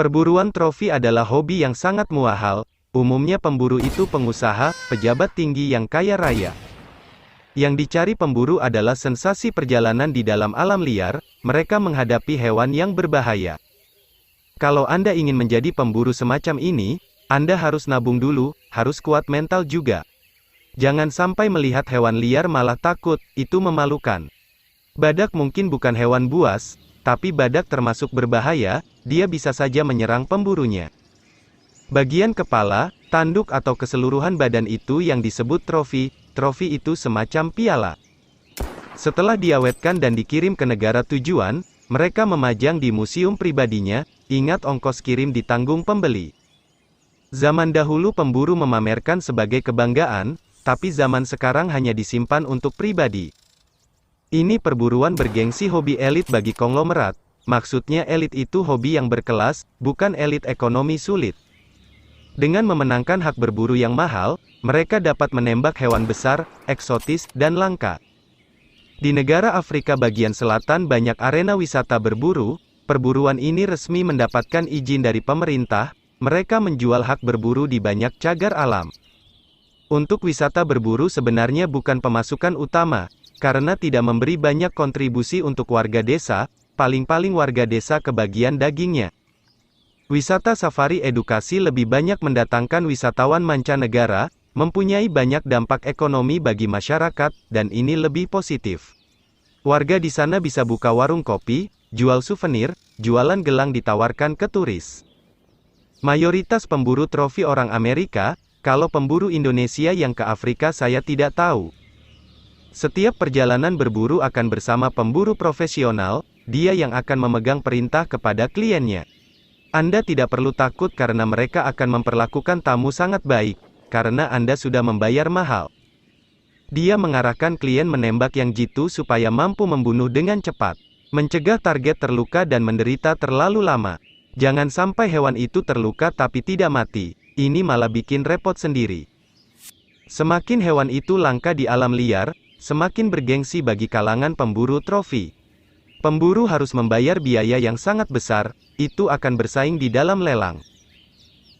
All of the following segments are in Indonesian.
Perburuan trofi adalah hobi yang sangat muahal, umumnya pemburu itu pengusaha, pejabat tinggi yang kaya raya. Yang dicari pemburu adalah sensasi perjalanan di dalam alam liar, mereka menghadapi hewan yang berbahaya. Kalau Anda ingin menjadi pemburu semacam ini, Anda harus nabung dulu, harus kuat mental juga. Jangan sampai melihat hewan liar malah takut, itu memalukan. Badak mungkin bukan hewan buas, tapi badak termasuk berbahaya, dia bisa saja menyerang pemburunya. Bagian kepala, tanduk atau keseluruhan badan itu yang disebut trofi, trofi itu semacam piala. Setelah diawetkan dan dikirim ke negara tujuan, mereka memajang di museum pribadinya, ingat ongkos kirim ditanggung pembeli. Zaman dahulu pemburu memamerkan sebagai kebanggaan, tapi zaman sekarang hanya disimpan untuk pribadi. Ini perburuan bergengsi hobi elit bagi konglomerat, maksudnya elit itu hobi yang berkelas, bukan elit ekonomi sulit. Dengan memenangkan hak berburu yang mahal, mereka dapat menembak hewan besar, eksotis, dan langka. Di negara Afrika bagian selatan banyak arena wisata berburu, perburuan ini resmi mendapatkan izin dari pemerintah, mereka menjual hak berburu di banyak cagar alam. Untuk wisata berburu sebenarnya bukan pemasukan utama, karena tidak memberi banyak kontribusi untuk warga desa, paling-paling warga desa kebagian dagingnya. Wisata safari edukasi lebih banyak mendatangkan wisatawan mancanegara, mempunyai banyak dampak ekonomi bagi masyarakat, dan ini lebih positif. Warga di sana bisa buka warung kopi, jual souvenir, jualan gelang ditawarkan ke turis. Mayoritas pemburu trofi orang Amerika, kalau pemburu Indonesia yang ke Afrika saya tidak tahu. Setiap perjalanan berburu akan bersama pemburu profesional, dia yang akan memegang perintah kepada kliennya. Anda tidak perlu takut karena mereka akan memperlakukan tamu sangat baik, karena Anda sudah membayar mahal. Dia mengarahkan klien menembak yang jitu supaya mampu membunuh dengan cepat, mencegah target terluka dan menderita terlalu lama. Jangan sampai hewan itu terluka tapi tidak mati, ini malah bikin repot sendiri. Semakin hewan itu langka di alam liar, semakin bergengsi bagi kalangan pemburu trofi. Pemburu harus membayar biaya yang sangat besar, itu akan bersaing di dalam lelang.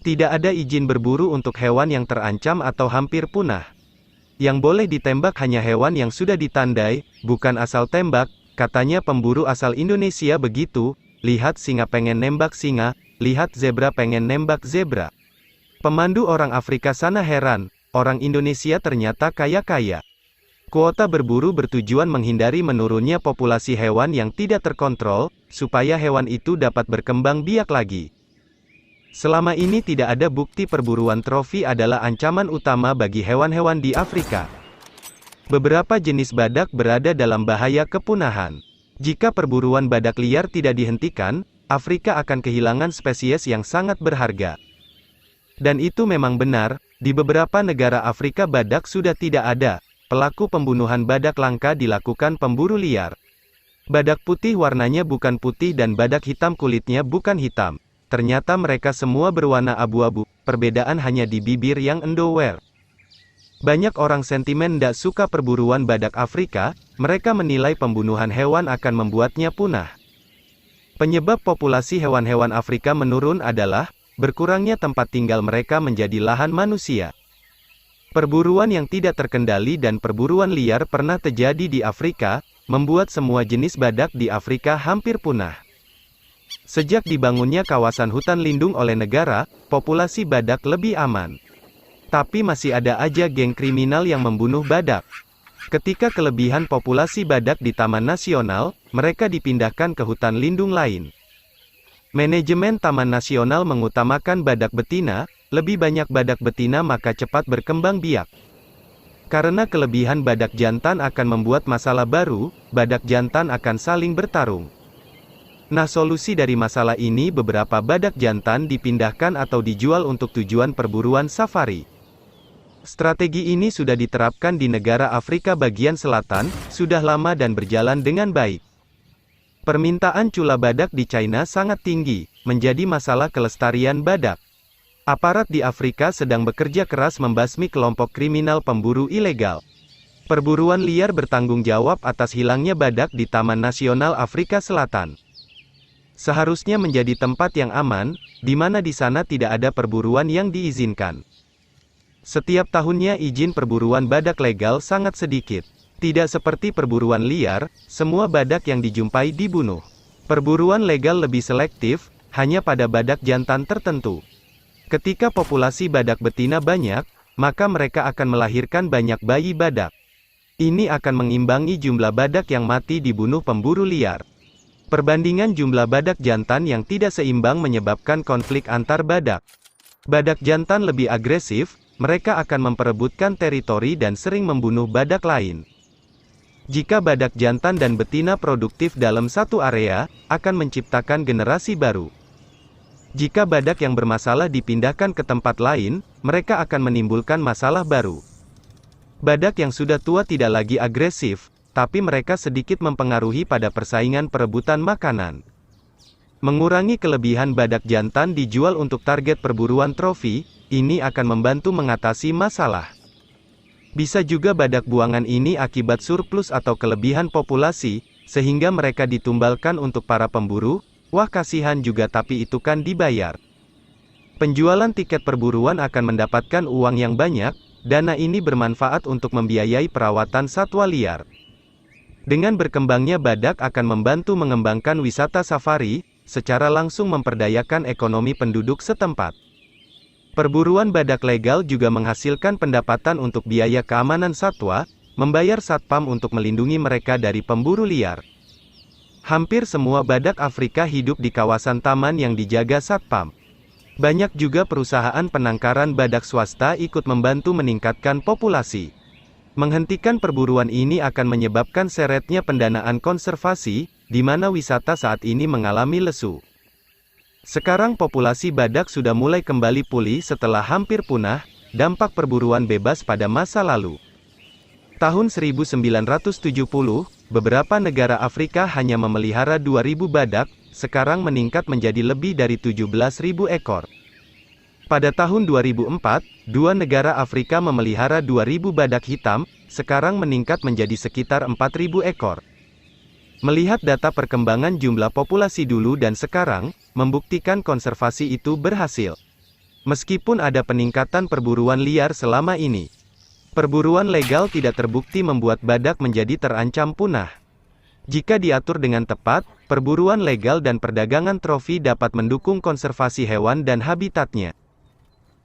Tidak ada izin berburu untuk hewan yang terancam atau hampir punah. Yang boleh ditembak hanya hewan yang sudah ditandai, bukan asal tembak, katanya pemburu asal Indonesia begitu, lihat singa pengen nembak singa, lihat zebra pengen nembak zebra. Pemandu orang Afrika sana heran, orang Indonesia ternyata kaya-kaya. Kuota berburu bertujuan menghindari menurunnya populasi hewan yang tidak terkontrol, supaya hewan itu dapat berkembang biak lagi. Selama ini tidak ada bukti perburuan trofi adalah ancaman utama bagi hewan-hewan di Afrika. Beberapa jenis badak berada dalam bahaya kepunahan. Jika perburuan badak liar tidak dihentikan, Afrika akan kehilangan spesies yang sangat berharga. Dan itu memang benar, di beberapa negara Afrika badak sudah tidak ada. Pelaku pembunuhan badak langka dilakukan pemburu liar. Badak putih warnanya bukan putih dan badak hitam kulitnya bukan hitam. Ternyata mereka semua berwarna abu-abu, perbedaan hanya di bibir yang endower. Banyak orang sentimen tidak suka perburuan badak Afrika, mereka menilai pembunuhan hewan akan membuatnya punah. Penyebab populasi hewan-hewan Afrika menurun adalah, berkurangnya tempat tinggal mereka menjadi lahan manusia. Perburuan yang tidak terkendali dan perburuan liar pernah terjadi di Afrika, membuat semua jenis badak di Afrika hampir punah. Sejak dibangunnya kawasan hutan lindung oleh negara, populasi badak lebih aman. Tapi masih ada aja geng kriminal yang membunuh badak. Ketika kelebihan populasi badak di Taman Nasional, mereka dipindahkan ke hutan lindung lain. Manajemen Taman Nasional mengutamakan badak betina, lebih banyak badak betina maka cepat berkembang biak. Karena kelebihan badak jantan akan membuat masalah baru, badak jantan akan saling bertarung. Nah, solusi dari masalah ini beberapa badak jantan dipindahkan atau dijual untuk tujuan perburuan safari. Strategi ini sudah diterapkan di negara Afrika bagian selatan, sudah lama dan berjalan dengan baik. Permintaan cula badak di China sangat tinggi, menjadi masalah kelestarian badak. Aparat di Afrika sedang bekerja keras membasmi kelompok kriminal pemburu ilegal. Perburuan liar bertanggung jawab atas hilangnya badak di Taman Nasional Afrika Selatan. Seharusnya menjadi tempat yang aman, di mana di sana tidak ada perburuan yang diizinkan. Setiap tahunnya izin perburuan badak legal sangat sedikit. Tidak seperti perburuan liar, semua badak yang dijumpai dibunuh. Perburuan legal lebih selektif, hanya pada badak jantan tertentu. Ketika populasi badak betina banyak, maka mereka akan melahirkan banyak bayi badak. Ini akan mengimbangi jumlah badak yang mati dibunuh pemburu liar. Perbandingan jumlah badak jantan yang tidak seimbang menyebabkan konflik antar badak. Badak jantan lebih agresif, mereka akan memperebutkan teritori dan sering membunuh badak lain. Jika badak jantan dan betina produktif dalam satu area, akan menciptakan generasi baru. Jika badak yang bermasalah dipindahkan ke tempat lain, mereka akan menimbulkan masalah baru. Badak yang sudah tua tidak lagi agresif, tapi mereka sedikit mempengaruhi pada persaingan perebutan makanan. Mengurangi kelebihan badak jantan dijual untuk target perburuan trofi, ini akan membantu mengatasi masalah. Bisa juga badak buangan ini akibat surplus atau kelebihan populasi, sehingga mereka ditumbalkan untuk para pemburu. Wah, kasihan juga, tapi itu kan dibayar. Penjualan tiket perburuan akan mendapatkan uang yang banyak, dana ini bermanfaat untuk membiayai perawatan satwa liar. Dengan berkembangnya badak akan membantu mengembangkan wisata safari, secara langsung memperdayakan ekonomi penduduk setempat. Perburuan badak legal juga menghasilkan pendapatan untuk biaya keamanan satwa, membayar satpam untuk melindungi mereka dari pemburu liar. Hampir semua badak Afrika hidup di kawasan taman yang dijaga satpam. Banyak juga perusahaan penangkaran badak swasta ikut membantu meningkatkan populasi. Menghentikan perburuan ini akan menyebabkan seretnya pendanaan konservasi, di mana wisata saat ini mengalami lesu. Sekarang populasi badak sudah mulai kembali pulih setelah hampir punah, dampak perburuan bebas pada masa lalu. Tahun 1970, beberapa negara Afrika hanya memelihara 2.000 badak, sekarang meningkat menjadi lebih dari 17.000 ekor. Pada tahun 2004, dua negara Afrika memelihara 2.000 badak hitam, sekarang meningkat menjadi sekitar 4.000 ekor. Melihat data perkembangan jumlah populasi dulu dan sekarang, membuktikan konservasi itu berhasil. Meskipun ada peningkatan perburuan liar selama ini, perburuan legal tidak terbukti membuat badak menjadi terancam punah. Jika diatur dengan tepat, perburuan legal dan perdagangan trofi dapat mendukung konservasi hewan dan habitatnya.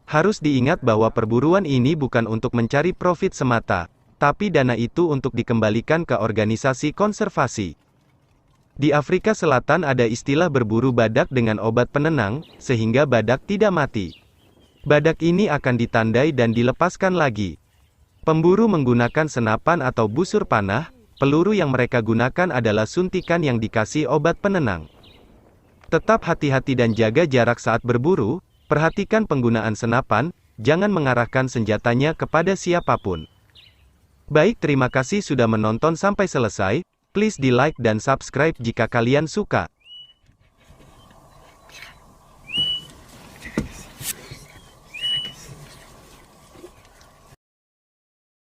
Harus diingat bahwa perburuan ini bukan untuk mencari profit semata, tapi dana itu untuk dikembalikan ke organisasi konservasi. Di Afrika Selatan ada istilah berburu badak dengan obat penenang, sehingga badak tidak mati. Badak ini akan ditandai dan dilepaskan lagi. Pemburu menggunakan senapan atau busur panah, peluru yang mereka gunakan adalah suntikan yang dikasih obat penenang. Tetap hati-hati dan jaga jarak saat berburu, perhatikan penggunaan senapan, jangan mengarahkan senjatanya kepada siapapun. Baik, terima kasih sudah menonton sampai selesai. Please di like dan subscribe jika kalian suka.